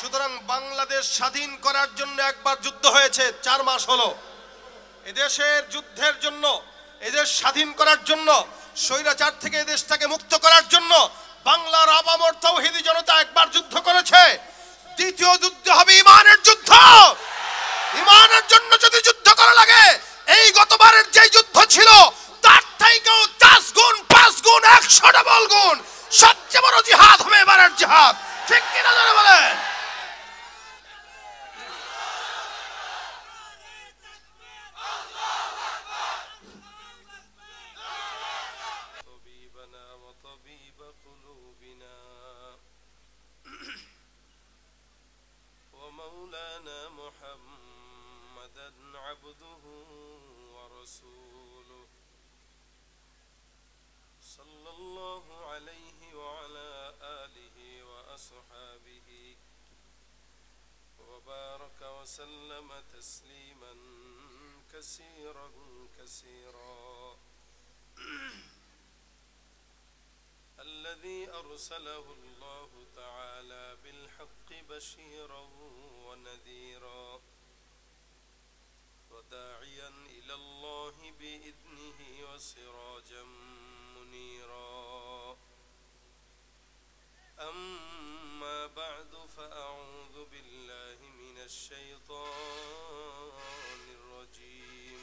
সুতরাং বাংলাদেশ স্বাধীন করার জন্য একবার যুদ্ধ হয়েছে, 4 মাস হলো। এদেশের যুদ্ধের জন্য, এদেশ স্বাধীন করার জন্য, স্বৈরাচার থেকে এদেশটাকে মুক্ত করার জন্য বাংলার আপামর তাওহীদি জনতা একবার যুদ্ধ করেছে। দ্বিতীয় যুদ্ধ হবে ঈমানের যুদ্ধ। ঈমানের জন্য যদি যুদ্ধ করা লাগে, এই গতবারের যে যুদ্ধ ছিল তার থেকেও 10 গুণ, 5 গুণ, 100 ডাবল গুণ সবচেয়ে বড় জিহাদ হবে এবারের জিহাদ। ঠিক কিনা জানা বলেন? ومولانا محمدا عبده ورسوله صلى الله عليه وعلى آله وأصحابه وبارك وسلم تسليما كثيرا كثيرا الذي أرسله الله تعالى بالحق بشيرا ونذيرا وداعيا إلى الله بإذنه وسراجا منيرا. أما بعد فأعوذ بالله من الشيطان الرجيم.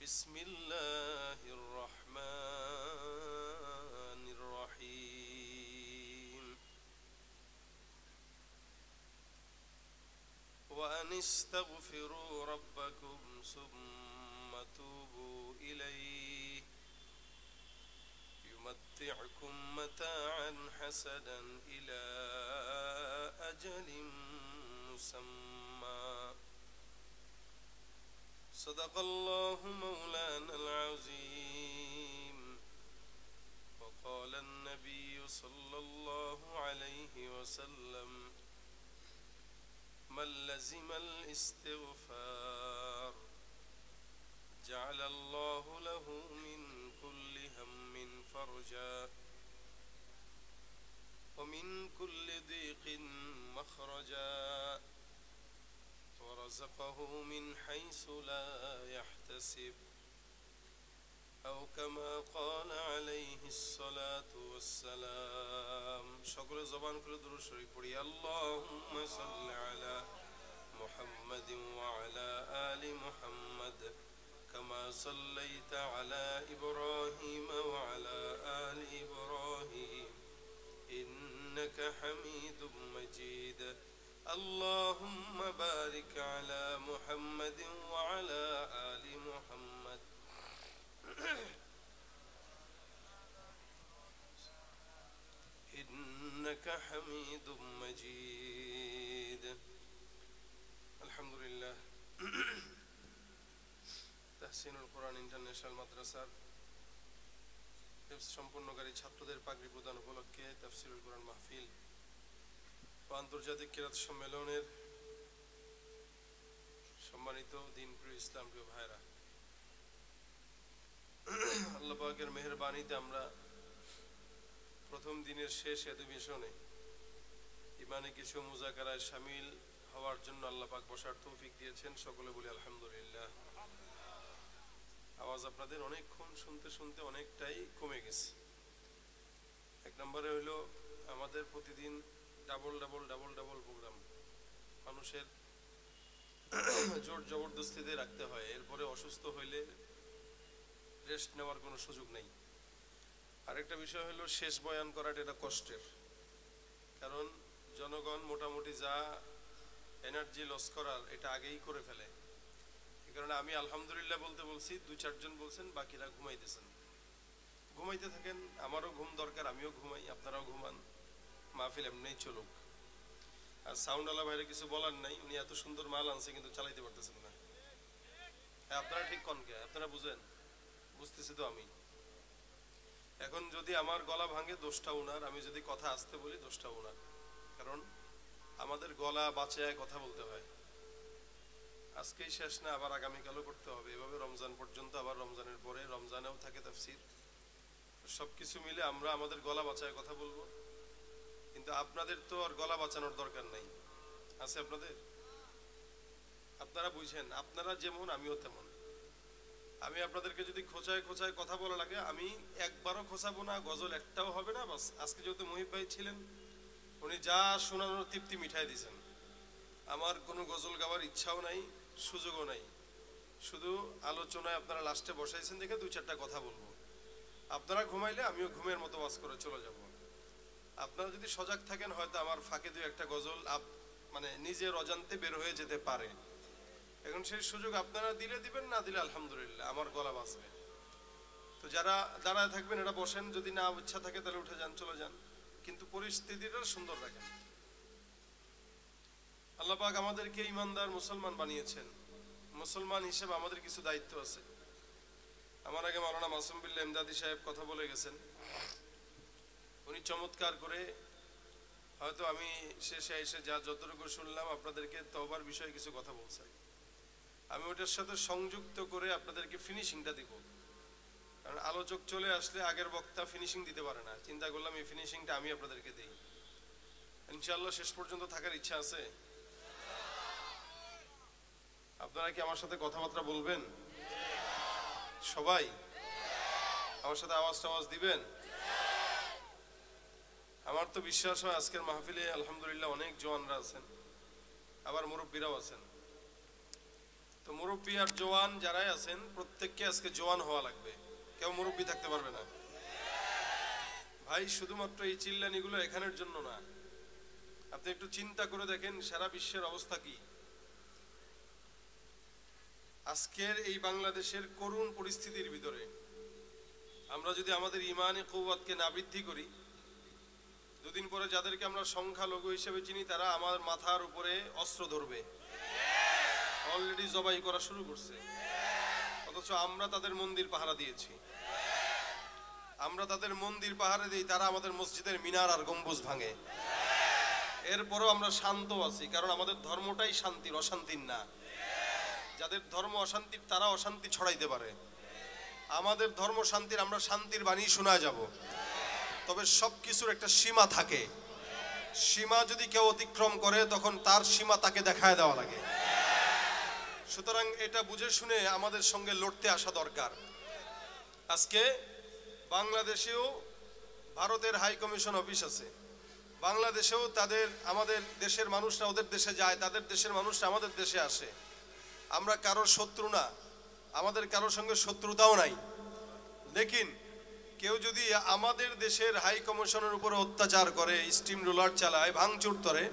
بسم الله الرحمن الرحيم. وأن استغفروا ربكم ثم توبوا إليه يمتعكم متاعا حسنا إلى أجل مسمى. صدق الله مولانا العظيم. وقال النبي صلى الله عليه وسلم من لزم الاستغفار جعل الله له من كل هم فرجا ومن كل ضيق مخرجا ورزقه من حيث لا يحتسب أو كما قال عليه الصلاة والسلام. সকলে জবান খুলে দুরূদ শরীফ পড়ি। আল্লাহুম্মা সাল্লি আলা মুহাম্মাদিন ওয়া আলা আলি মুহাম্মাদ কামা সাল্লাইতা আলা ইব্রাহিম ওয়া আলা আলি ইব্রাহিম ইন্নাকা হামিদুম মাজিদ. اللهم بارك على محمد وعلى آل محمد إنك حميد مجيد. الحمد لله. তাহসিনুল কোরআন ইন্টারন্যাশনাল মাদ্রাসার হিফজ সম্পূর্ণকারী ছাত্রদের পাগড়ি প্রদান উপলক্ষে তাফসীরুল কোরআন মাহফিল ও আন্তর্জাতিক কিরাত সম্মেলনের সম্মানিত দিনপ্রিয় ইসলামপ্রিয় ভাইরা, আল্লাহ পাকের মেহেরবানিতে আমরা প্রথম দিনের শেষ অধিবেশনে ইমানে কিছু মুযাকারায় শামিল হওয়ার জন্য আল্লাহ পাক বসার তৌফিক দিয়েছেন। সকলে বলি আলহামদুলিল্লাহ। আওয়াজ আপনাদের অনেকক্ষণ শুনতে শুনতে অনেকটাই কমে গেছে। এক নম্বরে হলো আমাদের প্রতিদিন double double double double program মানুষের জোর জবরদস্তিতে রাখতে হয়। এরপরে অসুস্থ হইলে রেস্ট নেওয়ার কোনো সুযোগ নেই। আরেকটা বিষয় হলো শেষ বয়ান করাটা এটা কষ্টের, কারণ জনগণ মোটামুটি যা এনার্জি লস করার এটা আগেই করে ফেলে। এই কারণে আমি আলহামদুলিল্লাহ বলতে বলছি, 2-4 জন বলছেন, বাকিরা ঘুমাইতেছেন। ঘুমাইতে থাকেন, আমারও ঘুম দরকার, আমিও ঘুমাই, আপনারাও ঘুমান, মাহফিল এমনিই চলুক। আর সাউন্ড আলা ভাইরে কিছু বলার নাই, উনি এত সুন্দর মাল আনছে কিন্তু চালাইতে পারতেছেন না। আপনারা ঠিক কন কে? আপনারা বুঝেন? বুঝতেছি তো আমি। এখন যদি আমার গলা ভাঙে দোষটা উনার, আমি যদি কথা আসতে বলি দোষটা উনার, কারণ আমাদের গলা বাঁচায় কথা বলতে হয়। আজকেই শেষ না, আবার আগামীকালও করতে হবে, এভাবে রমজান পর্যন্ত, আবার রমজানের পরে রমজানেও থাকে তাফসীর। সবকিছু মিলে আমরা আমাদের গলা বাঁচায় কথা বলবো, কিন্তু আপনাদের তো আর গলা বাঁচানোর দরকার নাই, আছে আপনাদের? আপনারা বুঝেন, আপনারা যেমন আমিও তেমন। আমি আপনাদেরকে যদি খোঁচায় খোঁচায় কথা বলা লাগে আমি একবারও খোঁচাবো না, গজল একটাও হবে না। বাস আজকে যেহেতু মহিব ভাই ছিলেন, উনি যা শোনানোর তৃপ্তি মিঠাই দিয়েছেন। আমার কোনো গজল গাওয়ার ইচ্ছাও নাই, সুযোগও নাই। শুধু আলোচনায় আপনারা লাস্টে বসাইছেন দেখে 2-4টা কথা বলবো। আপনারা ঘুমাইলে আমিও ঘুমের মতো ওয়াজ করে চলে যাব। আপনারা যদি সজাগ থাকেন হয়তো আমার ফাঁকে 2-1টা গজল মানে নিজের অজান্তে বের হয়ে যেতে পারে। এখন সেই সুযোগ আপনারা দিলে দিবেন, না দিলে আলহামদুলিল্লাহ, আমার গলা বাঁচবে। তো যারা দাঁড়ায় থাকবেন এরা বসেন, যদি না ইচ্ছা থাকে তাহলে উঠে যান, চলে যান, কিন্তু পরিস্থিতিটা সুন্দর রাখেন। আল্লাহ পাক আমাদেরকে ইমানদার মুসলমান বানিয়েছেন। মুসলমান হিসেবে আমাদের কিছু দায়িত্ব আছে। আমার আগে মাওলানা মাসুম বিল্লাহ ইমদাদি সাহেব কথা বলে গেছেন, উনি চমৎকার করে, হয়তো আমি শেষে এসে যা যতটুকু শুনলাম আপনাদেরকে তওবার বিষয়ে কিছু কথা বলছেন। আমি ওটার সাথে সংযুক্ত করে আপনাদেরকে ফিনিশিংটা দিব, কারণ আলোচক চলে আসলে আগের বক্তা ফিনিশিং দিতে পারে না। চিন্তা করলাম এই ফিনিশিংটা আমি আপনাদেরকে দিই। ইনশাআল্লাহ শেষ পর্যন্ত থাকার ইচ্ছা আছে? আপনারা কি আমার সাথে কথাবার্তা বলবেন? সবাই আমার সাথে আওয়াজ দিবেন? আমার তো বিশ্বাস হয় আজকের মাহফিলে আলহামদুলিল্লাহ অনেক জওয়ানরা আছেন, আবার মুরব্বীরাও আছেন। তো মুরব্বী আর জওয়ান যারাই আছেন প্রত্যেককে আজকে জওয়ান হওয়া লাগবে, কেউ মুরব্বী থাকতে পারবে না ভাই। শুধুমাত্র এই চিল্লানিগুলো এখানের জন্য না, আপনি একটু চিন্তা করে দেখেন সারা বিশ্বের অবস্থা কি। আজকের এই বাংলাদেশের করুণ পরিস্থিতির ভিতরে আমরা যদি আমাদের ইমানি কুওয়াতকে না বৃদ্ধি করি, দুদিন পরে যাদেরকে আমরা সংখ্যালঘু হিসেবে চিনি তারা আমার মাথার উপরে অস্ত্র ধরবে, অলরেডি জবাই করা শুরু করছে। অথচ আমরা তাদের মন্দির পাহারা দিয়েছি, আমরা তাদের মন্দির পাহারা দিই, তারা আমাদের মসজিদের মিনার আর গম্বুজ ভাঙে। এরপরও আমরা শান্ত আছি, কারণ আমাদের ধর্মটাই শান্তির, অশান্তির না। যাদের ধর্ম অশান্তির তারা অশান্তি ছড়াইতে পারে, আমাদের ধর্ম শান্তির, আমরা শান্তির বাণী শোনা যাব। তবে সবকিছুর একটা সীমা থাকে, সীমা যদি কেউ অতিক্রম করে তখন তার সীমা তাকে দেখায় দেওয়া লাগে। সুতরাং এটা বুঝে শুনে আমাদের সঙ্গে লড়তে আসা দরকার। আজকে বাংলাদেশেও ভারতের হাই কমিশন অফিস আছে, বাংলাদেশেও আমাদের দেশের মানুষরা ওদের দেশে যায়, তাদের দেশের মানুষরা আমাদের দেশে আসে। আমরা কারোর শত্রু না, আমাদের কারোর সঙ্গে শত্রুতাও নাই। লেকিন কেউ যদি আমাদের দেশের হাই কমিশনের উপরে অত্যাচার করে, স্টিম রোলার চালায়, ভাঙচুর করে,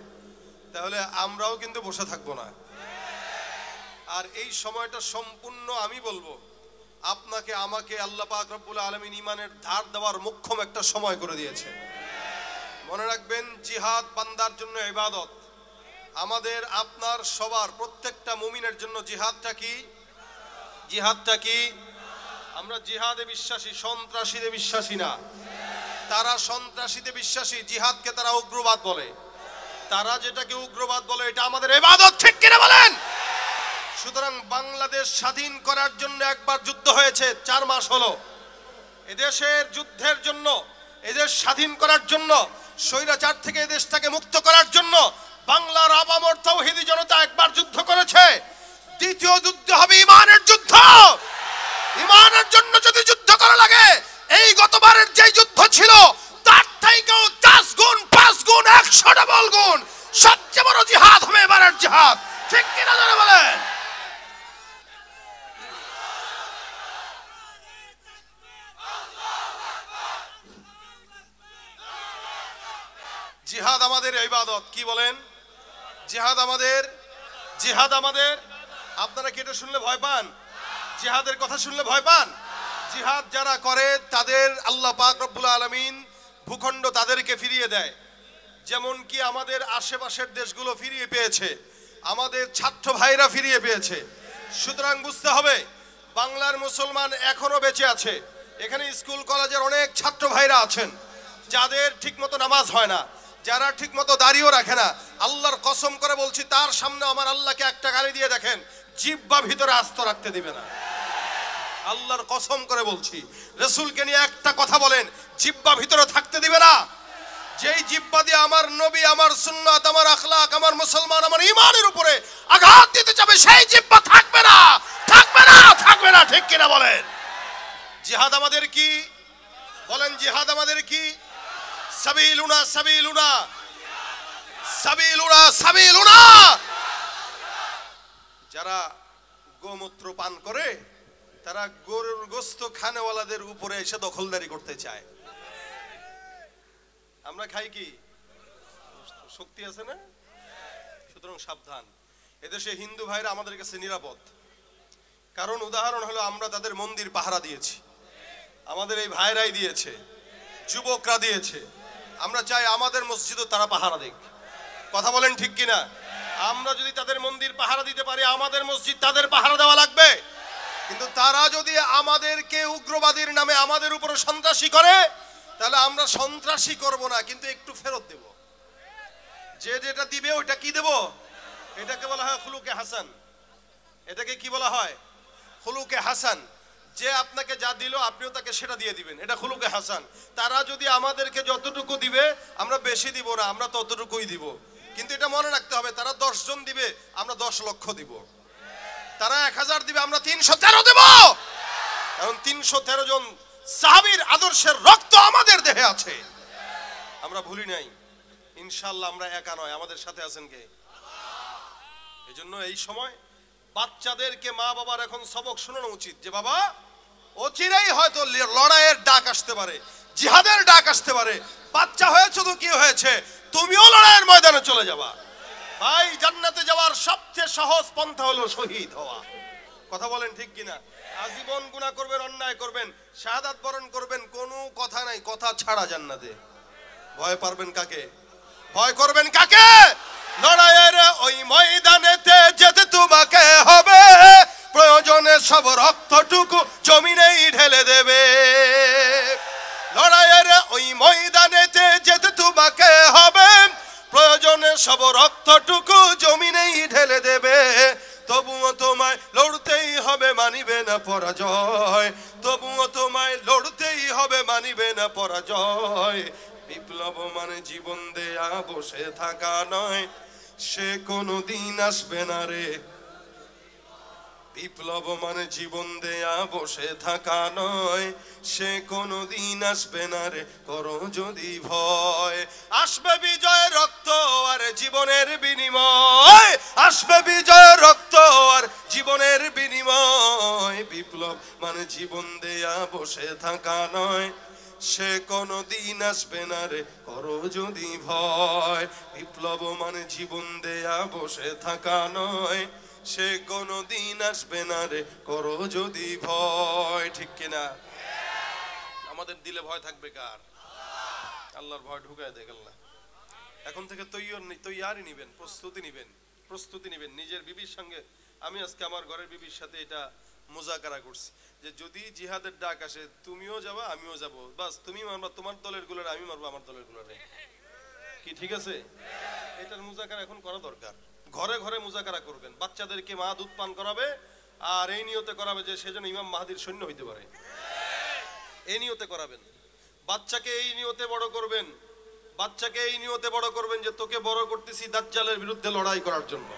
তাহলে আমরাও কিন্তু বসে থাকবো না। আর এই সময়টা সম্পূর্ণ আমি বলবো আপনাকে আমাকে আল্লাহ পাক রব্বুল আলামিন ঈমানের ধার দেওয়ার মোক্ষম একটা সময় করে দিয়েছে। মনে রাখবেন, জিহাদ বান্দার জন্য ইবাদত। আমাদের আপনার সবার প্রত্যেকটা মুমিনের জন্য জিহাদটা কি? জিহাদটা কি? আমরা জিহাদে বিশ্বাসী, সন্ত্রাসীতে বিশ্বাসী না। তারা সন্ত্রাসীতে বিশ্বাসী, জিহাদকে তারা উগ্রবাদ বলে। তারা যেটাকে উগ্রবাদ বলে এটা আমাদের ইবাদত, ঠিক কিনা বলেন? সুতরাং বাংলাদেশ স্বাধীন করার জন্য একবার যুদ্ধ হয়েছে, 4 মাস হলো। এদেশের যুদ্ধের জন্য, এদেশ স্বাধীন করার জন্য, স্বৈরাচার থেকে এদেশটাকে মুক্ত করার জন্য বাংলার আপামর তাওহীদি জনতা একবার যুদ্ধ করেছে। দ্বিতীয় যুদ্ধ হবে ঈমানের যুদ্ধ। ঈমানের জন্য যদি যুদ্ধ করা লাগে, এই গতবারের যে যুদ্ধ ছিল তার থেকেও 10 গুণ, 5 গুণ, 100 ডাবল গুণ সবচেয়ে বড় জিহাদ হবে এবারের জিহাদ, ঠিক কিনা জোরে বলেন? জিহাদ আমাদের ইবাদত, কি বলেন? জিহাদ আমাদের। আপনারা কি এটা শুনলে ভয় পান? জিহাদের কথা শুনলে ভয় পান? জিহাদ যারা করে তাদের আল্লাহ পাক রব্বুল আলামিন ভূখণ্ড তাদেরকে ফিরিয়ে দেয়। যেমন কি আমাদের আশেপাশের দেশগুলো ফিরিয়ে পেয়েছে, আমাদের ছাত্র ভাইরা ফিরিয়ে পেয়েছে। সুতরাং বুঝতে হবে বাংলার মুসলমান এখনো বেঁচে আছে। এখানে স্কুল কলেজের অনেক ছাত্র ভাইরা আছেন যাদের ঠিকমতো নামাজ হয় না, যারা ঠিকমতো দাড়িও রাখে না। আল্লাহর কসম করে বলছি, তার সামনে আমার আল্লাহকে একটা গালি দিয়ে দেখেন, জিহ্বা ভিতরে আস্ত রাখতে দিবে না। আল্লাহর কসম করে বলছি, রাসূলকে নিয়ে একটা কথা বলেন, জিহ্বা ভিতরে থাকতে দিবে না। যেই জিহ্বা দিয়ে আমার নবী, আমার সুন্নাত, আমার আখলাক, আমার মুসলমান, আমার ঈমানের উপরে আঘাত দিতে যাবে, সেই জিহ্বা থাকবে না, থাকবে না, থাকবে না। ঠিক কিনা বলেন? জিহাদ আমাদের কি? বলেন, জিহাদ আমাদের কি? সাবিলুনা সাবিলুনা সাবিলুনা সাবিলুনা। যারা গোমূত্র পান করে তারা গরুর গোস্ত খানেওয়ালাদের উপরে এসে দখলদারি করতে চায়। আমরা খাই কি? শক্তি আছে না? সুতরাং সাবধান। এদেশে হিন্দু ভাইরা আমাদের কাছে নিরাপদ, কারণ উদাহরণ হলো আমরা তাদের মন্দির পাহারা দিয়েছি, আমাদের এই ভাইরাই দিয়েছে, যুবকরা দিয়েছে। আমরা চাই আমাদের মসজিদও তারা পাহারা দিক। কথা বলেন ঠিক কিনা? আমরা যদি তাদের মন্দির পাহারা দিতে পারি, আমাদের মসজিদ তাদের পাহারা দেওয়া লাগবে। কিন্তু তারা যদি আমাদেরকে উগ্রবাদীর নামে আমাদের উপরে সন্ত্রাসী করে, তাহলে আমরা সন্ত্রাসী করব না, কিন্তু একটু ফেরত দেব। যে যেটা দিবে ওইটা কি দেব? এটাকে বলা হয় খুলুকে হাসান। এটাকে কি বলা হয়? খুলুকে হাসান। যে আপনাকে যা দিল আপনিও তাকে সেটা দিয়ে দিবেন, এটা খুলুকে হাসান। তারা যদি আমাদেরকে যতটুকু দিবে আমরা বেশি দিব না, আমরা ততটুকুই দিব। কিন্তু এটা মনে রাখতে হবে, তারা 10 জন দিবে আমরা 10 লক্ষ দিব। তারা 1000 দিবে আমরা 313 দেব। কারণ 313 জন সাহাবীর আদর্শের রক্ত আমাদের দেহে আছে, আমরা ভুলি নাই। ইনশাআল্লাহ আমরা একা নয়, আমাদের সাথে আছেন কে? এজন্য এই সময় বাচ্চাদেরকে মা বাবার এখন সবক শোনানো উচিত যে বাবা, অচিরেই হয়তো লড়াইয়ের ডাক আসতে পারে, জিহাদের ডাক আসতে পারে। বাচ্চা হয়েছে তো কি হয়েছে, তুমিও লড়াইয়ের ময়দানে চলে যাবা। ভাই, জান্নাতে যাওয়ার সবচেয়ে সহজ পন্থা হলো শহীদ হওয়া। কথা বলেন ঠিক কিনা? আজীবন গুনাহ করবেন, অন্যায় করবেন, শাহাদাত বরণ করবেন, কোনো কথা নাই, কথা ছাড়া জান্নাতে। ভয় পারবেন কাকে? ভয় করবেন কাকে? লড়াইয়ের ওই ময়দানেতে যেতে তোমাকে হবে, প্রয়োজনে সব রক্তটুকু জমিনেই ঢেলে দেবে। লড়াইয়ের ওই ময়দানেতে যেতে তোমাকে হবে, প্রয়োজনে সব রক্তটুকু জমিনেই ঢেলে দেবে। তবুও তোমায় লড়তেই হবে, মানিবে না পরাজয়। তবুও তোমায় লড়তেই হবে, মানিবে না পরাজয়। বিপ্লব মানে জীবন দেয়া বসে থাকা নয়, সে কোনো দিন আসবে না রে। বিপ্লব মানে জীবন দেয়া বসে থাকা নয়, সে কোনো দিন আসবে না রে, করো যদি ভয়। আসবে বিজয় রক্ত আর জীবনের বিনিময়, আসবে বিজয় রক্ত আর জীবনের বিনিময়। বিপ্লব মানে জীবন দেয়া বসে থাকা নয়, সে কোনো দিন আসবে না রে, করো যদি ভয়। বিপ্লব মানে জীবন দেয়া বসে থাকা নয়, সে কোনো দিন আসবে না রে, করো যদি ভয়। ঠিক কিনা? আমাদের দিলে ভয় থাকবে কার? আল্লাহর ভয় ঢুকায় দেখ আল্লাহ। এখন থেকে তৈয়ারি নিবেন, প্রস্তুতি নিবেন নিজের বিবির সঙ্গে। আমি আজকে আমার ঘরের বিবির সাথে এটা মুজাকারা করছি যে যদি জিহাদের ডাক আসে তুমিও যাবা, আমিও যাব, বাস তুমি মারবা তোমার দলের গুলোরে, আমি মারবো আমার দলের গুলোরে। কি ঠিক আছে? এটার মুজাকারা এখন করা দরকার। ঘরে ঘরে মুজাকারা করবেন, বাচ্চাদেরকে মা দুধ পান করাবে, আর এই নিয়তে করাবে যে সেজন্য ইমাম মাহদির সৈন্য হইতে পারে, এই নিয়তে করাবেন। বাচ্চাকে এই নিয়তে বড় করবেন, বাচ্চাকে এই নিয়তে বড় করবেন যে তোকে বড় করতেছি দাজ্জালের বিরুদ্ধে লড়াই করার জন্য,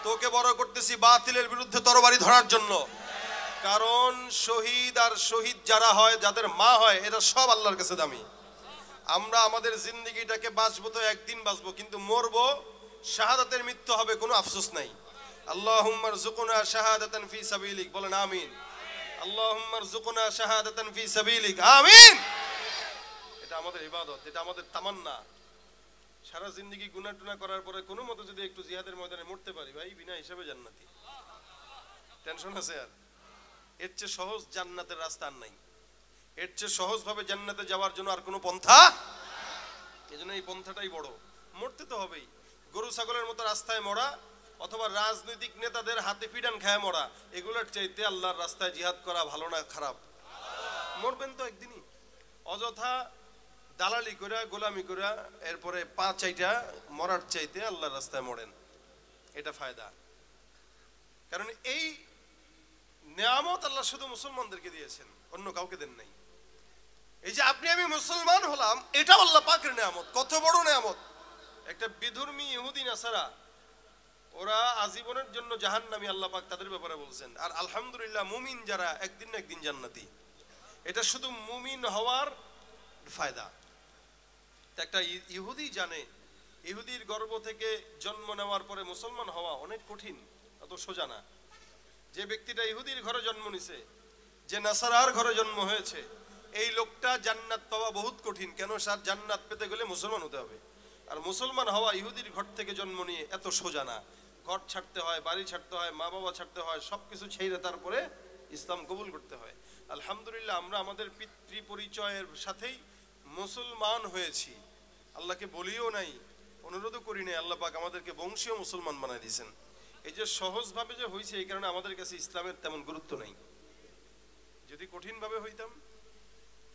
তোকে বড় করতেছি বাতিলের বিরুদ্ধে তরবারি ধরার জন্য। কারণ শহীদ আর শহীদ যারা হয়, যাদের মা হয়, এরা সব আল্লাহর কাছে দামি। আমরা আমাদের জিন্দেগিটাকে বাঁচবো তো একদিন বাঁচবো, কিন্তু মরবো, শাহাদাতের মৃত্যু হবে, কোনো আফসোস নাই। আল্লাহুম্মা রযুকনা শাহাদাতান ফি সাবিলিক, বলেন আমিন। আল্লাহুম্মা রযুকনা শাহাদাতান ফি সাবিলিক, আমিন। এটা আমাদের ইবাদত, এটা আমাদের তামান্না। সারা জিন্দেগি গুনাহ টুনা করার পরে কোনো মতে যদি একটু জিহাদের ময়দানে মরতে পারি, ভাই বিনা হিসাবে জান্নাতি। টেনশন আছে? আর এর চেয়ে সহজ জান্নাতের রাস্তা আর নাই। এর চেয়ে সহজভাবে জান্নাতে যাওয়ার জন্য আর কোনো পন্থা, এজন্য এই পন্থাটাই বড়। মরতে তো হবেই। গরু ছাগলের মতো রাস্তায় মরা অথবা রাজনৈতিক নেতাদের হাতে পিডান খায় মরা, এগুলোর চাইতে আল্লাহর রাস্তায় জিহাদ করা ভালো না খারাপ? মরবেন তো একদিনই। অযথা দালালি করে, গোলামি করে, এরপরে পা চাইটা মরার চাইতে আল্লাহর রাস্তায় মরেন, এটা ফায়দা। কারণ এই নিয়ামত আল্লাহ শুধু মুসলমানদেরকে দিয়েছেন, অন্য কাউকে দেন নাই। এই যে আপনি আমি মুসলমান হলাম, এটাও আল্লাহ পাকের নিয়ামত। কত বড় নিয়ামত! একটা বিধর্মী ইহুদি নাসারা, ওরা আজীবনের জন্য জাহান্নামী, আল্লাহ পাক তাদের ব্যাপারে বলছেন। আর আলহামদুলিল্লাহ মুমিন যারা একদিন না একদিন জান্নাতি। এটা শুধু মুমিন হওয়ার ফায়দা। একটা ইহুদি জানে ইহুদির গর্ভ থেকে জন্ম নেওয়ার পরে মুসলমান হওয়া অনেক কঠিন, অত সোজা না। যে ব্যক্তিটা ইহুদির ঘরে জন্ম নিছে, যে নাসারার ঘরে জন্ম হয়েছে, এই লোকটা জান্নাত পাওয়া বহুত কঠিন। কেন? সার জান্নাত পেতে গেলে মুসলমান হতে হবে। আর মুসলমান হওয়া ইহুদির ঘর থেকে জন্ম নিয়ে এত সোজা না। ঘর ছাড়তে হয়, বাড়ি ছাড়তে হয়, মা বাবা ছাড়তে হয়, সবকিছু ছেড়ে তারপরে ইসলাম কবুল করতে হয়। আলহামদুলিল্লাহ আমরা আমাদের পিতৃ পরিচয়ের সাথেই মুসলমান হয়েছি। আল্লাহকে বলিও নাই, অনুরোধও করি নাই, আল্লাহ পাক আমাদেরকে বংশীয় মুসলমান বানাই দিয়েছেন। এই যে সহজভাবে যে হয়েছে, এই কারণে আমাদের কাছে ইসলামের তেমন গুরুত্ব নাই। যদি কঠিনভাবে হইতাম,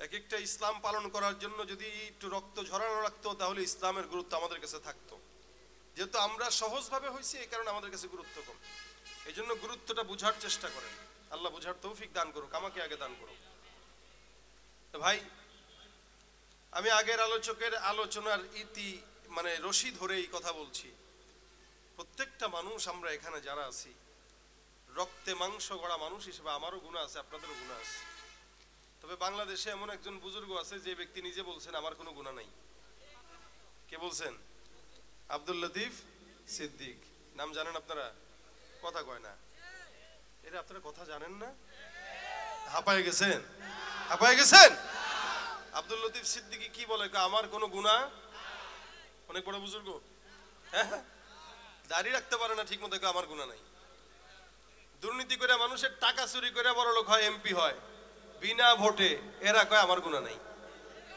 এক একটা ইসলাম পালন করার জন্য যদি একটু রক্ত ঝরানো রাখতো, তাহলে ইসলামের গুরুত্ব আমাদের কাছে থাকতো। যেহেতু আমরা সহজভাবে হয়েছি, এই কারণে আমাদের কাছে গুরুত্ব কম। এই জন্য গুরুত্বটা বুঝার চেষ্টা করেন। আল্লাহ বুঝার তৌফিক দান করুক, আমাকে আগে দান করুক। তো ভাই, আমি আগের আলোচকের আলোচনার রশি ধরেই কথা বলছি। প্রত্যেকটা মানুষ, আমরা এখানে যারা আছি, রক্তে মাংস গড়া মানুষ হিসেবে আমারও গুনাহ আছে, আপনাদেরও গুনাহ আছে। তবে বাংলাদেশে এমন একজন বুজুর্গ আছে যে ব্যক্তি নিজে বলছেন আমার কোনো গুনাহ নাই। কে বলছেন? আব্দুল লতিফ সিদ্দিক। নাম জানেন আপনারা? কথা কয় না। এরা আপনারা কথা জানেন না? হাঁপায়ে গেছেন? হাঁপায়ে গেছেন? আব্দুল লতিফ সিদ্দিকী কি বলে? আমার কোনো গুনাহ। অনেক বড় বুজুর্গ, হ্যাঁ, দাড়ি রাখতে পারে না ঠিক মতো, আমার গুনাহ নাই। দুর্নীতি করে মানুষের টাকা চুরি করে বড় লোক হয়, এমপি হয় বিনা ভোটে, এরা কয় আমার গুনাহ নাই।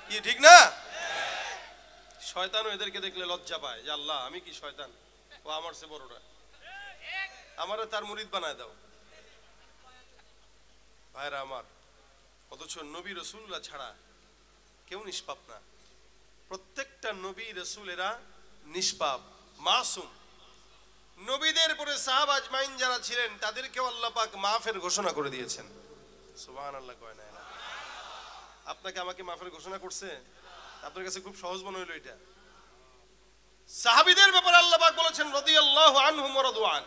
কি ঠিক না? শয়তানও এদেরকে দেখলে লজ্জা পায় যে আল্লাহ আমি কি শয়তান, ও আমার চেয়ে বড়টা, আমারে তার মুরিদ বানায় দাও। ভাইরা আমার, অথচ নবী রাসূলরা ছাড়া কেউ নিষ্পাপ না। প্রত্যেকটা নবী রাসূল এরা নিষ্পাপ, মাসুম। নবীদের পরে সাহাবা আজমাইন যারা ছিলেন, তাদেরকেও আল্লাহ পাক মাফের ঘোষণা করে দিয়েছেন। সুবহানাল্লাহ কয় না? আপনাকে আমাকে মাফের ঘোষণা করছে? আপনার কাছে খুব সহজ মনে হইলো এটা? সাহাবীদের ব্যাপারে আল্লাহ পাক বলেছেন রাদিয়াল্লাহু আনহুম ওয়া রাদু আন,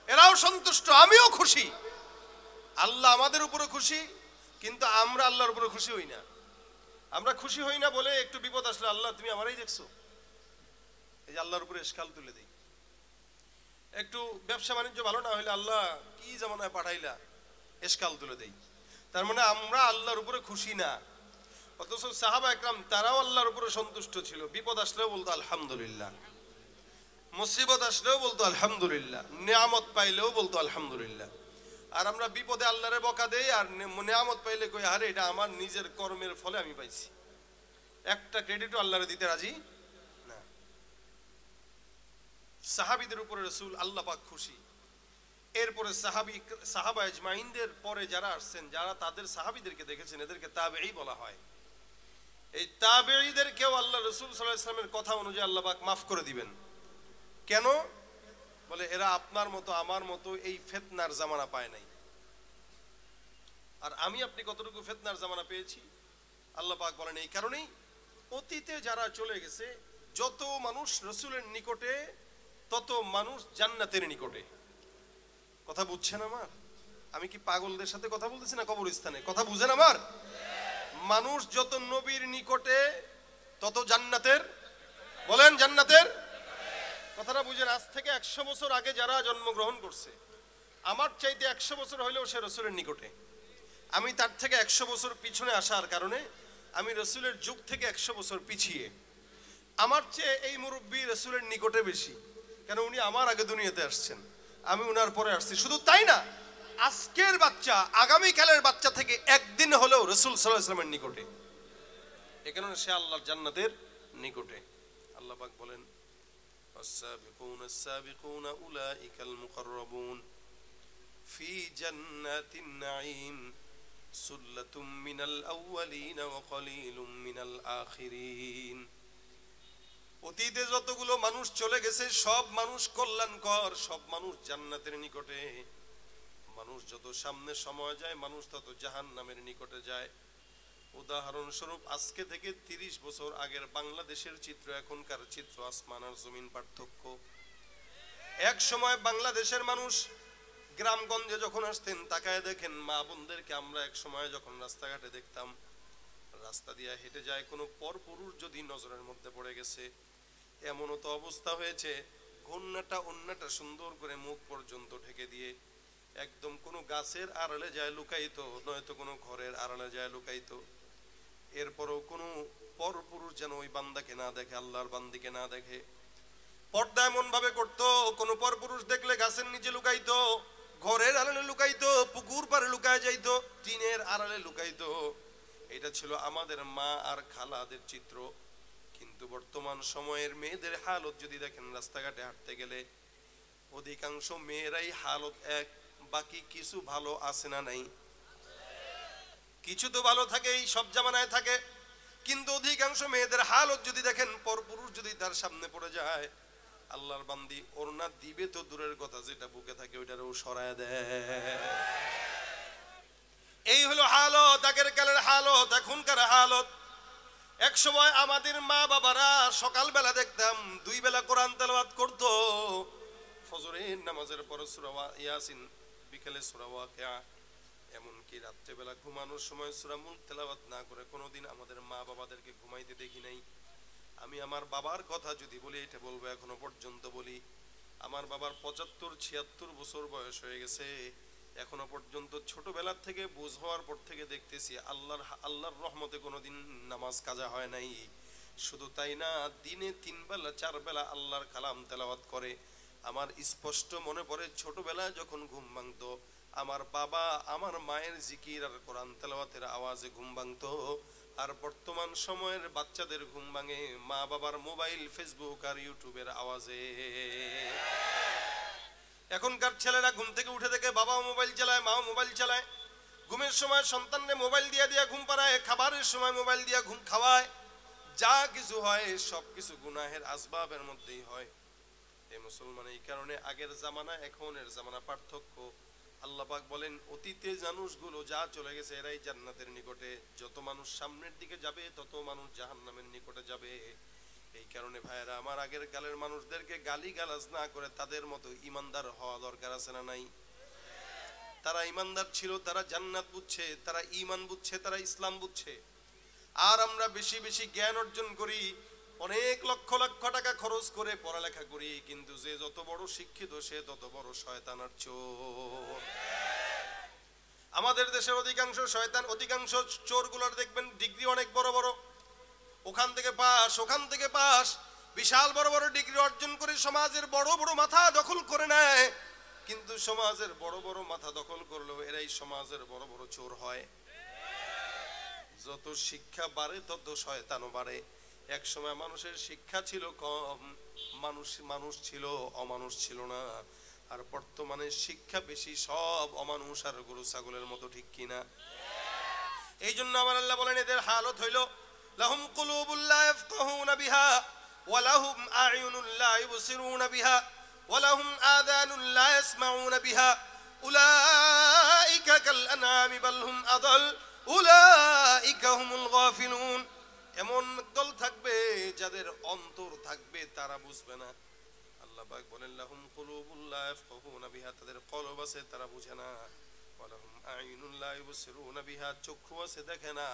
এরাও সন্তুষ্ট, আমিও খুশি। আল্লাহ আমাদের উপরে খুশি, কিন্তু আমরা আল্লাহর উপরে খুশি হই না। আমরা খুশি হই না বলে একটু বিপদ আসলে আল্লাহ তুমি আমারই দেখছো, এই যে আল্লাহর উপরে এশকাল তুলে দেই। একটু ব্যবসা বাণিজ্য ভালো না হইলে আল্লাহ কি জামানায় পাঠাইলা, এশকাল তুলে দেই। তার মানে আমরা আল্লাহর উপরে খুশি না। অথচ সাহাবা একরাম তারাও আল্লাহর উপরে সন্তুষ্ট ছিল। বিপদ আসলেও বলতো আলহামদুলিল্লাহ, মুসিবত আসলেও বলতো আলহামদুলিল্লাহ, নিয়ামত পাইলেও বলতো আলহামদুলিল্লাহ। আর আমরা বিপদে আল্লাহরে বকা দেই, আর নিয়ামত পাইলে কই আরে এটা আমার নিজের কর্মের ফলে আমি পাইছি। একটা ক্রেডিটও আল্লাহরে দিতে রাজি না। সাহাবীদের উপরে রাসূল আল্লাহ পাক খুশি। এরপরে সাহাবা আজমাইনদের পরে যারা আসছেন, যারা তাদের সাহাবীদেরকে দেখেছেন, এদেরকে তাবেঈ বলা হয়। এই তাবেঈদেরকেও আল্লাহ রাসূল সাল্লাল্লাহু আলাইহি ওয়াসাল্লামের কথা অনুযায়ী আল্লাহ পাক মাফ করে দিবেন। কেন? বলে এরা আপনার মতো আমার মতো এই ফিতনার জামানা পায় নাই। আর আমি আপনি কতটুকু ফিতনার জামানা পেয়েছি আল্লাহ পাক বলেন এই কারণেই, অতীতে যারা চলে গেছে, যত মানুষ রাসূলের নিকটে, তত মানুষ জান্নাতের নিকটে। কথা বুঝছেন আমার? আমি কি পাগলদের সাথে কথা বলতেছি না কবরস্থানে? কথা বুঝেন আমার? মানুষ যত নবীর নিকটে, তত জান্নাতের, বলেন জান্নাতের কথাটা বুঝেন। আজ থেকে 100 বছর আগে যারা জন্মগ্রহণ করছে, আমার চাইতে 100 বছর হইলেও সে রাসূলের নিকটে। আমি তার থেকে 100 বছর পিছনে আসার কারণে আমি রাসূলের যুগ থেকে 100 বছর পিছিয়ে। আমার চেয়ে এই মুরব্বী রাসূলের নিকটে বেশি, কেন উনি আমার আগে দুনিয়াতে আসছেন, আমি উনার পরে আসছি। শুধু তাই না, আজকের বাচ্চা আগামীকালের বাচ্চা থেকে একদিন হলেও রাসূল সাল্লাল্লাহু আলাইহি ওয়াসাল্লামের নিকটে। এই কারণে সে আল্লাহর জান্নাতের নিকটে। আল্লাহ পাক বলেন والسابقون السابقون أولئك المقربون في جنات النعيم سلة من الأولين وقليل من الآخرين। অতীতে যতগুলো মানুষ চলে গেছে সব মানুষ কল্যাণকর, সব মানুষ জান্নাতের নিকটে। মানুষ যত সামনে সময় যায়, মানুষ তত জাহান্নামের নিকটে যায়। উদাহরণস্বরূপ আজকে থেকে ৩০ বছর আগের বাংলাদেশের চিত্র এখনকার চিত্র আসমান আর জমিন পার্থক্য। এক সময় বাংলাদেশের মানুষ গ্রামগঞ্জে যখন আসতেন তাকায় দেখেন মা বোনদেরকে আমরা এক সময় যখন রাস্তাঘাটে দেখতাম, রাস্তা দিয়ে হেঁটে যায় কোনো পরপুরুষ যদি নজরের মধ্যে পড়ে গেছে, এমনও তো অবস্থা হয়েছে অন্যটা সুন্দর করে মুখ পর্যন্ত ঢেকে দিয়ে একদম কোনো গাছের আড়ালে যায় লুকাইতো, নয়তো কোনো ঘরের আড়ালে যায় লুকাইতো। এরপরও কোনো পরপুরুষ যেন ওই বান্দাকে না দেখে, আল্লাহর বান্দিকে না দেখে। পর্দা এমন ভাবে করতো, কোনো পরপুরুষ দেখলে গাছের নিচে লুকাইতো, ঘরের আড়ালে লুকাইতো, পুকুর পাড়ে লুকায় যাইতো, টিনের আড়ালে লুকাইতো। এটা ছিল আমাদের মা আর খালাদের চিত্র। কিন্তু বর্তমান সময়ের মেয়েদের হালত যদি দেখেন, রাস্তাঘাটে হাঁটতে গেলে অধিকাংশ মেয়েরাই হালত এক, বাকি কিছু ভালো আছে না নাই? কিছু তো ভালো থাকেই, সব জামানায় থাকে, কিন্তু অধিকাংশ মেয়েদের হালত যদি দেখেন, পরপুরুষ যদি তার সামনে পড়ে যায়, আল্লাহর বান্দি ওড়না দিবে তো দূরের কথা, যেটা বুকে থাকে ওইটারও সরায় দেয়। এই হলো হালত, আগের কালের হালত, এখনকার হালত। এক সময় আমাদের মা বাবারা সকালবেলা দেখতাম 2 বেলা কোরআন তেলাওয়াত করতো। ফজরের নামাজের পর সূরা ইয়াসিন, বিকেলে সূরা ওয়াকিয়া, এমনকি রাত্রেবেলা ঘুমানোর সময় সূরা মুলক তেলাওয়াত না করে কোনোদিন আমাদের মা বাবাদেরকে ঘুমাইতে দেখি নাই। আমি আমার বাবার কথা যদি বলি, এটা বলবো এখনো পর্যন্ত বলি, আমার বাবার 75-76 বছর বয়স হয়ে গেছে, এখনো পর্যন্ত ছোটবেলার থেকে বুঝ হওয়ার পর থেকে দেখতেছি আল্লাহর রহমতে কোনোদিন নামাজ কাজা হয় নাই। শুধু তাই না, দিনে 3 বেলা 4 বেলা আল্লাহর কালাম তেলাওয়াত করে। আমার স্পষ্ট মনে পড়ে ছোটবেলায় যখন ঘুম ভাঙতো, আমার বাবা আমার মায়ের জিকির আর কোরআন তেলাওয়াতের আওয়াজে ঘুম ভাঙতো। আর বর্তমান সময়ের বাচ্চাদের ঘুম ভাঙে মা বাবার মোবাইল, ফেসবুক আর ইউটিউবের আওয়াজে। এখনকার ছেলেরা ঘুম থেকে উঠে দেখে বাবাও মোবাইল চালায়, মাও মোবাইল চালায়। ঘুমের সময় সন্তানকে মোবাইল দিয়া ঘুম পাড়ায়, খাবারের সময় মোবাইল দিয়া ঘুম খাওয়ায়। যা কিছু হয় সব কিছু গুনাহের আসবাবের মধ্যেই হয়। এই মুসলমান, এই কারণে আগের জামানা এখনের জামানা পার্থক্য। আল্লাহ পাক বলেন, অতীতে মানুষগুলো যা চলে গেছে এরাই জান্নাতের নিকটে, যত মানুষ সামনের দিকে যাবে তত মানুষ জাহান্নামের নিকটে যাবে। এই কারণে ভাইয়েরা আমার, আগের কালের মানুষদেরকে গালি গালাজ না করে তাদের মতো ইমানদার হওয়া দরকার আছে না নাই? তারা ইমানদার ছিল, তারা জান্নাত বুঝছে, তারা ঈমান বুঝছে, তারা ইসলাম বুঝছে। আর আমরা বেশি বেশি জ্ঞান অর্জন করি, অনেক লক্ষ লক্ষ টাকা খরচ করে পড়ালেখা করি, কিন্তু যে যত বড় শিক্ষিত সে তত বড় শয়তান আর চোর। আমাদের দেশের অধিকাংশ শয়তান, অধিকাংশ চোরগুলোর দেখবেন ডিগ্রি অনেক বড় বড়, ওখান থেকে পাস, বিশাল বড় বড় ডিগ্রি অর্জন করে সমাজের বড় বড় মাথা দখল করে নেয়। কিন্তু সমাজের বড় বড় মাথা দখল করলেও এরাই সমাজের বড় বড় চোর হয়। যত শিক্ষা বাড়ে তত শয়তানও বাড়ে। এক সময় মানুষের শিক্ষা ছিল কম, মানুষ ছিল, অমানুষ ছিল না। আর বর্তমানে শিক্ষা বেশি, সব অমানুষ আর গরু ছাগলের মতো, ঠিক কিনা? এই জন্য আমার আল্লাহ বলেন, এদের হালত হইল লাহুম কুলুবুল লা ইয়াফকাহুনা বিহা ওয়া লাহুম আ'য়ুনুন লা ইবসিরুনা বিহা ওয়া লাহুম আযানুন লা ইয়াসমাউনা বিহা উলাইকা কাল আনআমি বাল হুম আদাল উলাইকা হুমুল গাফিলুন। এমন দল থাকবে যাদের অন্তর থাকবে, তারা বুঝবে না। আল্লাহ পাক বলেন, লাহুম কুলুবুল লা ইয়াফকাহুনা বিহা, তাদের কলব আছে তারা বুঝে না। ওয়া লাহুম আ'য়ুনুন লা ইবসিরুনা বিহা, চক্ষু আছে দেখে না।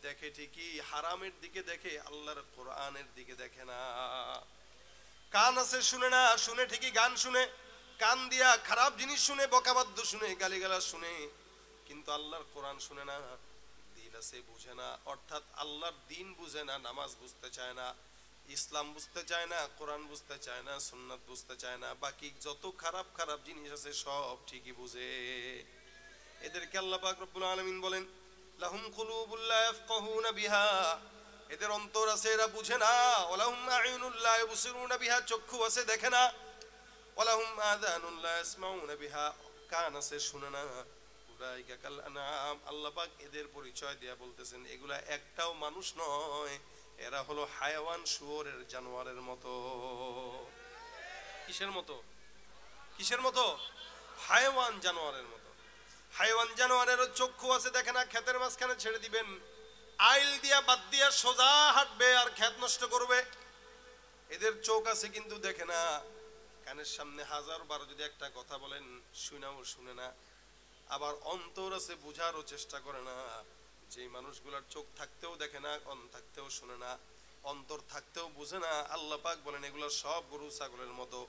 দেখে ঠিকই, হারামের দিকে দেখে, আল্লাহর কোরআনের দিকে দেখে না। কান আছে শুনে না, শুনে ঠিকই গান শুনে, কান দিয়া খারাপ জিনিস শুনে, বকাবাদ্য শুনে, গালিগালাজ শুনে, কিন্তু আল্লাহর কোরআন শুনে না। দিল আছে বুঝে না, অর্থাৎ আল্লাহর দিন বুঝে না, নামাজ বুঝতে চায় না, ইসলাম বুঝতে চায় না, কোরআন বুঝতে চায় না, সুন্নাত বুঝতে চায় না, বাকি যত খারাপ খারাপ জিনিস আছে সব ঠিকই বুঝে। এদেরকে আল্লাহ পাক রব্বুল আলামিন বলেন, লাহুম কুলুবুল লা ইয়াফকাহুনা বিহা, এদের অন্তর আছে এরা বুঝে না। ওয়া লাহুম আ'য়ুনুন লা ইবসিরুনা বিহা, চক্ষু আছে দেখে না। ওয়া লাহুম আযানুন লা ইয়াসমাউনা বিহা, কান আছে শুনে না। উলাইকা কাল আনআম, আল্লাহ পাক এদের পরিচয় দেয়া বলতেছেন, এগুলা একটাও মানুষ নয়, এরা হলো হায়াওয়ান, শুয়োরের, জানোয়ারের মতো। কিসের মতো? কিসের মতো? হায়াওয়ান, জানোয়ারের মতো। হায়াওয়ান জানোয়ারেরও চক্ষু আছে দেখে না, ক্ষেতের মাঝখানে ছেড়ে দিবেন, আইল দিয়া বাদ দিয়া সোজা হাঁটবে আর ক্ষেত নষ্ট করবে। এদের চোখ আছে কিন্তু দেখে না, কানের সামনে 1000 বার যদি একটা কথা বলেন শুনাও শুনে না, আবার অন্তর আছে বুঝারও চেষ্টা করে না। যে মানুষগুলার চোখ থাকতেও দেখে না, কান থাকতেও শুনে না, অন্তর থাকতেও বুঝে না, আল্লাহ পাক বলেন এগুলো সব গরু ছাগলের মতো।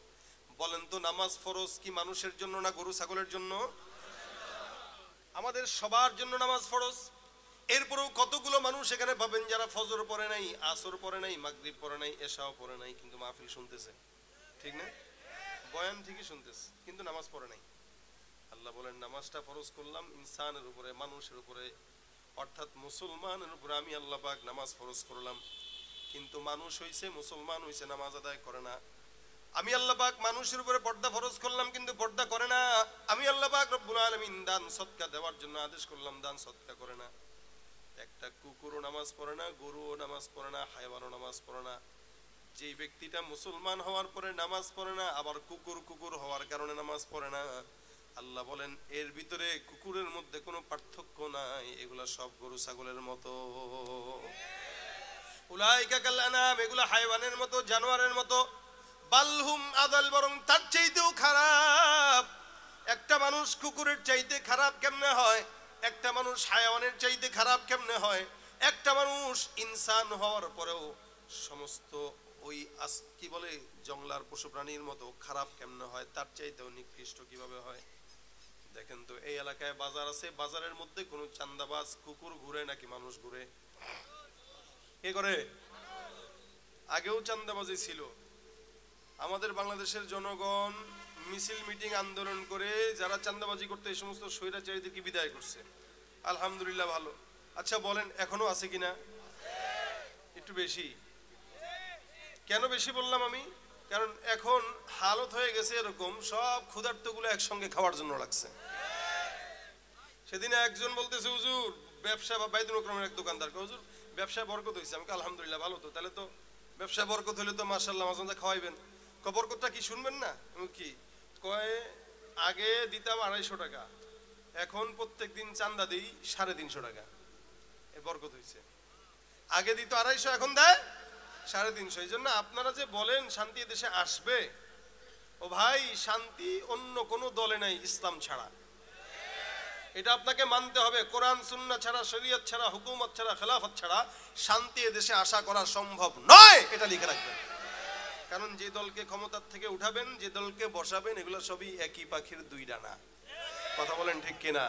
বলেন তো নামাজ ফরজ কি মানুষের জন্য না গরু ছাগলের জন্য? আমাদের সবার জন্য নামাজ ফরজ। এরপরেও কতগুলো মানুষ এখানে পাবেন যারা ফজর পড়ে নাই, আসর পড়ে নাই, মাগরিব পড়ে নাই, এশাও পড়ে নাই, কিন্তু মাহফিল শুনতেছে, ঠিক না? বয়ান ঠিকই শুনতেছে কিন্তু নামাজ পড়ে নাই। আল্লাহ বলেন নামাজটা ফরজ করলাম ইনসানের উপরে, মানুষের উপরে, অর্থাৎ মুসলমানের উপরে আমি আল্লাহ পাক নামাজ ফরজ করলাম। কিন্তু মানুষ হইছে, মুসলমান হইছে, নামাজ আদায় করে না। আমি আল্লাহ পাক মানুষের উপরে পর্দা ফরজ করলাম কিন্তু পর্দা করে না। আমি আল্লাহ পাক রব্বুল আলামিন দান সদকা দেওয়ার জন্য আদেশ করলাম, দান সদকা করে না। একটা কুকুরও নামাজ পড়ে না, গরুও নামাজ পড়ে না, হায়ওয়ানও নামাজ পড়ে না। যেই ব্যক্তিটা মুসলমান হওয়ার পরে নামাজ পড়ে না, আবার কুকুর হওয়ার কারণে নামাজ পড়ে না, আল্লাহ বলেন এর ভিতরে কুকুরের মধ্যে কোনো পার্থক্য নাই, এগুলা সব গরু ছাগলের মতো। উলাইকা কাল আনাম, এগুলা হায়ওয়ানের মতো, জানোয়ারের মতো। বালহুম আদাল, বরং তার চাইতেও খারাপ। একটা মানুষ কুকুরের চাইতে খারাপ কেমনে হয়? একটা মানুষ হায়ওয়ানের চাইতে খারাপ কেমনে হয়? একটা মানুষ ইনসান হওয়ার পরেও সমস্ত ওই কি বলে জঙ্গলার পশু প্রাণীর মতো খারাপ কেমনে হয়? তার চাইতেও নিকৃষ্ট কিভাবে হয়? দেখেন তো, এই এলাকায় বাজার আছে, বাজারের মধ্যে কোনো চান্দাবাজ কুকুর ঘুরে নাকি মানুষ ঘুরে? কে করে? আগেও চান্দাবাজি ছিল। আমাদের বাংলাদেশের জনগণ মিছিল মিটিং আন্দোলন করে যারা চান্দাবাজি করতে এই সমস্ত স্বৈরাচারীদেরকে বিদায় করছে, আলহামদুলিল্লাহ ভালো। আচ্ছা বলেন এখনো আছে কিনা? একটু বেশি। কেন বেশি বললাম আমি? কারণ এখন হালত হয়ে গেছে এরকম, সব ক্ষুধার্তগুলো একসঙ্গে খাওয়ার জন্য লাগছে। সেদিন একজন বলতেছে হুজুর ব্যবসা, বা বাইদুল আকরামের এক দোকানদার, হুজুর ব্যবসায় বরকত হয়েছে। আমি আলহামদুলিল্লাহ ভালো, তো তাহলে তো ব্যবসায় বরকত হলে তো মাশাআল্লাহ মাঝে মাঝে খাওয়াইবেন। বরকতটা কি শুনবেন না? কি কয়, আগে দিতাম 250 টাকা, এখন প্রত্যেক দিন চান্দা দিই 350 টাকা। এ বরকত হয়েছে। আগে দিত 250, এখন দেয় 350। এই জন্য আপনারা যে বলেন শান্তি দেশে আসবে, ও ভাই শান্তি অন্য কোনো দলে নাই ইসলাম ছাড়া। এটা আপনাকে মানতে হবে। কোরআন সুন্নাহ ছাড়া, শরীয়ত ছাড়া, হুকুমত ছাড়া, খেলাফত ছাড়া শান্তি দেশে আশা করা সম্ভব নয়, এটা লিখে রাখবেন। কারণ যে দলকে ক্ষমতার থেকে উঠাবেন, যে দলকে বসাবেন, এগুলো সবই একই পাখির দুই ডানা। কথা বলেন ঠিক কিনা?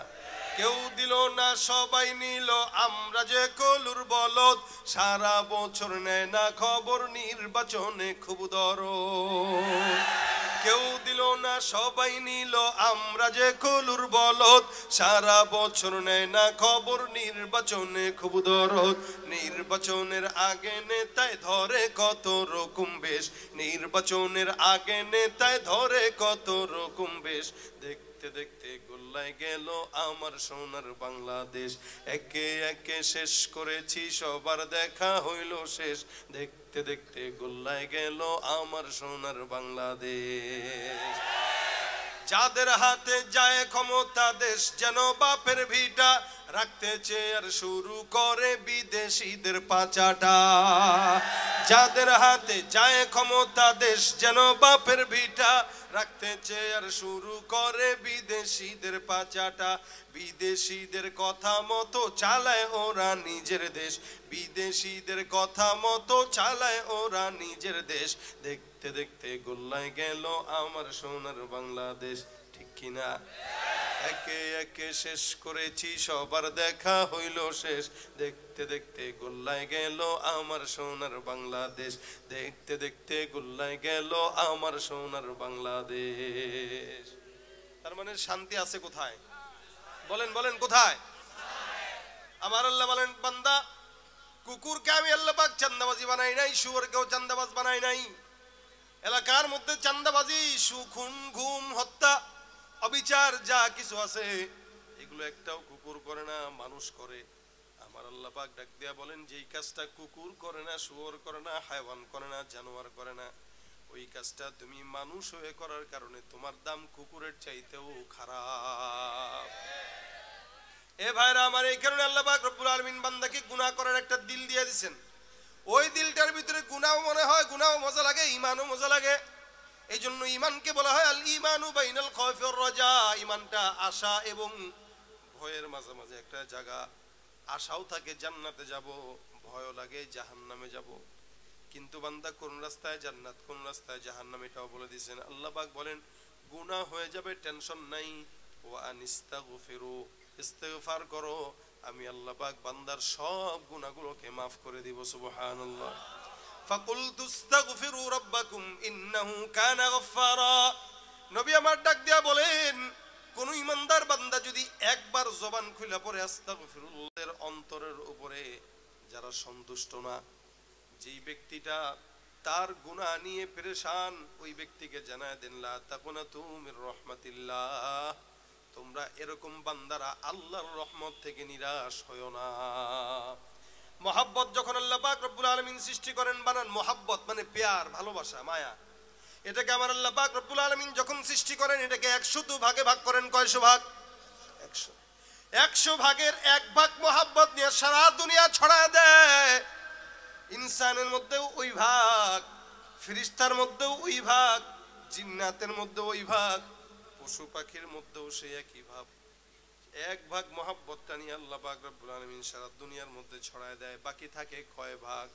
কেউ দিল না সবাই নিল, আমরা যে কলুর বলদ, সারা বছর নেয় না খবর, নির্বাচনে খুব দরদ। কেউ দিল না সবাই নিল, আমরা যে কলুর বলদ, সারা বছর নেয় না খবর, নির্বাচনে খুব দরদ। নির্বাচনের আগে নেতায় ধরে কত রকম বেশ, নির্বাচনের আগে নেতায় ধরে কত রকম বেশ। দেখতে দেখতে গোল্লায় গেল আমার সোনার বাংলাদেশ, একে একে শেষ করেছি সবার দেখা হইল শেষ। দেখতে দেখতে গোল্লায় গেল আমার সোনার বাংলাদেশ। যাদের হাতে যায় ক্ষমতা, দেশ যেন বাপের ভিটা, রাখতে চেয়ার শুরু করে বিদেশিদের পাচাটা। যাদের হাতে যায় ক্ষমতা, দেশ যেন বাপের ভিটা, রাখতে চেয়ার শুরু করে বিদেশিদের পাচাটা। বিদেশিদের কথা মতো চালায় ওরা নিজের দেশ, বিদেশিদের কথা মতো চালায় ওরা নিজের দেশ। দেখতে দেখতে গোল্লায় গেল আমার সোনার বাংলাদেশ, ঠিক কিনা? একে একে শেষ করেছি সবার দেখা হইল শেষ। দেখতে দেখতে গোল্লায় গেল আমার সোনার বাংলাদেশ, দেখতে দেখতে গোল্লায় গেল আমার সোনার বাংলাদেশ। তার মানে শান্তি আছে কোথায়? বলেন বলেন কোথায়? আমার আল্লাহ বলেন বান্দা, কুকুরকে আমি আল্লাহ পাক চান্দাবাজি বানাই নাই, শুয়োরকেও চান্দাবাজ বানাই নাই। এলাকার মধ্যে চান্দাবাজি, খুন, গুম, হত্যা, অবিচার যা কিছু আছে এগুলো একটাও কুকুর করে না, মানুষ করে। আমার আল্লাহ পাক ডাক দিয়া বলেন, যেই কাজটা কুকুর করে না, শুয়োর করে না, হায়ওয়ান করে না, জানোয়ার করে না, ওই কাজটা তুমি মানুষ হয়ে করার কারণে তোমার দাম কুকুরের চাইতেও খারাপ। এ ভাইরা আমার, এই কারণে আল্লাহ পাক রব্বুল আলামিন বান্দাকে গুনাহ করার একটা দিল দিয়ে দিয়েছেন। ওই দিলটার ভিতরে গুনাহও মনে হয়, গুনাহও মজা লাগে, ঈমানও মজা লাগে। এই জন্য ঈমানকে বলা হয় আল ঈমানু বাইনাল খাউফি ওয়ার রাজা। ঈমানটা আশা এবং ভয়ের মাঝামাঝি একটা জায়গা। আশাও থাকে জান্নাতে যাব, ভয়ও লাগে জাহান্নামে যাব। কিন্তু বান্দা কোন রাস্তায় জান্নাত, কোন রাস্তায় জাহান্নাম এটাও বলে দিয়েছেন। আল্লাহ পাক বলেন গুনাহ হয়ে যাবে, টেনশন নাই। ওয়া আনিস্তাগফিরু, ইস্তিগফার করো, আমি আল্লাহ পাক বান্দার সব গুনাহগুলোকে maaf করে দিব। সুবহানাল্লাহ। ফাকুলতু ইস্তাগফিরু রাব্বাকুম ইন্নাহু কানা গফফারা। নবী আমার ডাক দিয়া বলেন, কোন ইমানদার বান্দা যদি একবার জবান খুলে পড়ে আস্তাগফিরুল্লাহর অন্তরের উপরে যারা সন্তুষ্ট না, যেই ব্যক্তিটা তার গুনাহ নিয়ে পেরেশান, ওই ব্যক্তিকে জানায় দেন লা তাকুনাতু মির রাহমাতিল্লাহ, তোমরা এরকম বান্দারা আল্লাহর রহমত থেকে নিরাশ হয়ো না। মহাব্বত যখন আল্লাহ পাক রব্বুল আলামিন সৃষ্টি করেন, বানান মহাব্বত মানে প্যার, ভালোবাসা, মায়া। এটাকে আমার আল্লাহ পাক রব্বুল আলামিন যখন সৃষ্টি করেন, এটাকে 100 ভাগে ভাগ করেন। কয়শো ভাগ? 100। 100 ভাগের 1 ভাগ মহাব্বত নিয়ে সারা দুনিয়া ছড়ায় দেয়। ইনসানের মধ্যেও ওই ভাগ, ফেরেশতার মধ্যেও ওই ভাগ, জিন্নাতের মধ্যেও ওই ভাগ, পশু পাখির মধ্যেও সেই একই ভাব। 1 ভাগ মহাব্বতটা নিয়ে আল্লাহ পাক রব্বুল আলামিন সারা দুনিয়ার মধ্যে ছড়ায় দেয়। বাকি থাকে কয় ভাগ?